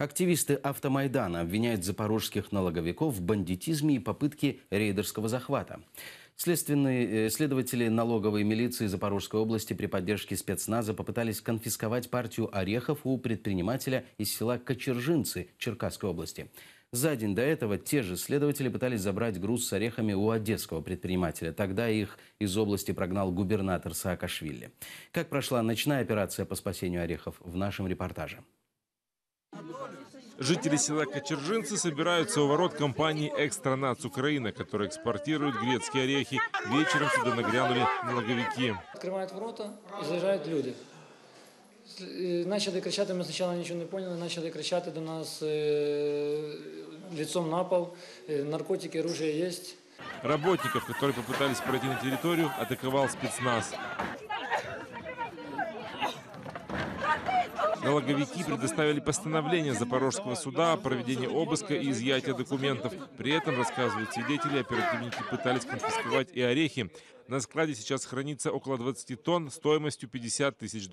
Активисты Автомайдана обвиняют запорожских налоговиков в бандитизме и попытке рейдерского захвата. Следователи налоговой милиции Запорожской области при поддержке спецназа попытались конфисковать партию орехов у предпринимателя из села Кочержинцы Черкасской области. За день до этого те же следователи пытались забрать груз с орехами у одесского предпринимателя. Тогда их из области прогнал губернатор Саакашвили. Как прошла ночная операция по спасению орехов, в нашем репортаже. Жители села Кочержинцы собираются у ворот компании «Экстранац Украина», которая экспортирует грецкие орехи. Вечером сюда нагрянули налоговики. Открывают ворота и заезжают люди. Начали кричать, мы сначала ничего не поняли, начали кричать до нас лицом на пол, наркотики, оружие есть. Работников, которые попытались пройти на территорию, атаковал спецназ. Налоговики предоставили постановление Запорожского суда о проведении обыска и изъятия документов. При этом, рассказывают свидетели, оперативники пытались конфисковать и орехи. На складе сейчас хранится около 20 тонн стоимостью $50 тысяч.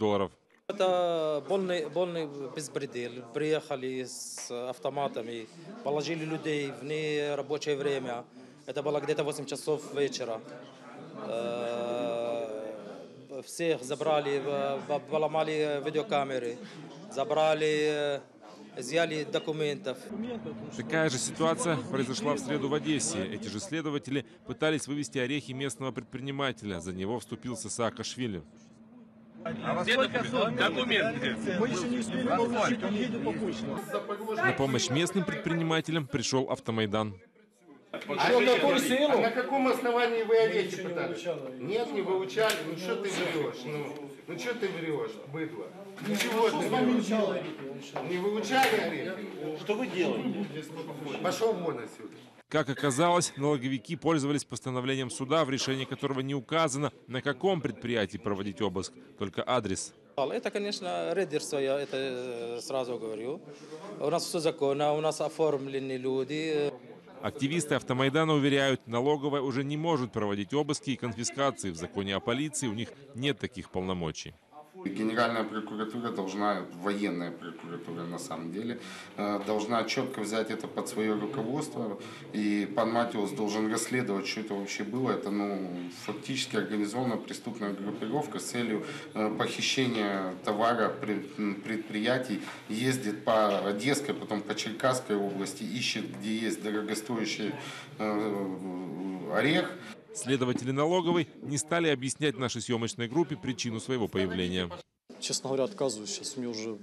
Это полный беспредел. Приехали с автоматами, положили людей в нерабочее время. Это было где-то 8 часов вечера. Всех забрали, поломали видеокамеры, забрали, изъяли документов. Такая же ситуация произошла в среду в Одессе. Эти же следователи пытались вывести орехи местного предпринимателя. За него вступился Саакашвили. Документы. Мы еще не успели получить, он едет по почте. На помощь местным предпринимателям пришел Автомайдан. На каком основании вы орехи пытались? Нет, не выучали. Ну что ты врешь? Ну что ты врешь, быдло? Ничего ты врешь. Не выучали орехи? Что вы делаете? Пошел вон отсюда. Как оказалось, налоговики пользовались постановлением суда, в решении которого не указано, на каком предприятии проводить обыск, только адрес. Это, конечно, рейдерство, я это сразу говорю. У нас все законно, у нас оформлены люди. Активисты Автомайдана уверяют, налоговая уже не может проводить обыски и конфискации. В законе о полиции у них нет таких полномочий. Генеральная прокуратура должна, военная прокуратура на самом деле, должна четко взять это под свое руководство. И пан Матиус должен расследовать, что это вообще было. Это фактически организованная преступная группировка с целью похищения товара предприятий. Ездит по Одесской, потом по Черкасской области, ищет, где есть дорогостоящий орех. Следователи налоговой не стали объяснять нашей съемочной группе причину своего появления. Честно говоря, отказываюсь. Сейчас мне уже,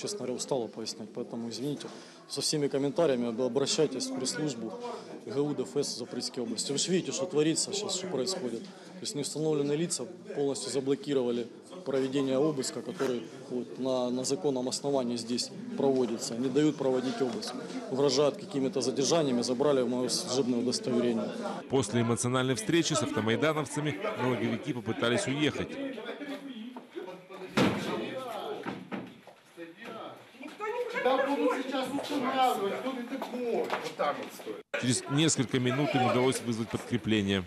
честно говоря, устало пояснять. Поэтому, извините, со всеми комментариями обращайтесь в пресс-службу ГУ ДФС Запорожской области. Вы же видите, что творится сейчас, что происходит. То есть неустановленные лица полностью заблокировали проведение обыска, который на законном основании здесь проводится. Не дают проводить обыск. Угрожают какими-то задержаниями, забрали мое служебное удостоверение. После эмоциональной встречи с автомайдановцами налоговики попытались уехать. Через несколько минут им удалось вызвать подкрепление.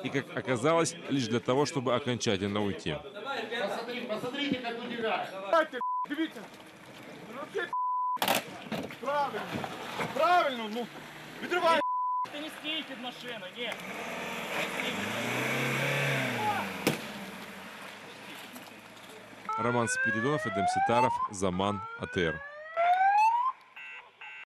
И, как оказалось, лишь для того, чтобы окончательно уйти. Посмотрите, как удирает. Правильно, ну, відривай. Ты не стій під машину, нет. Роман Спиридонов, Эдем Ситаров, Заман, АТР.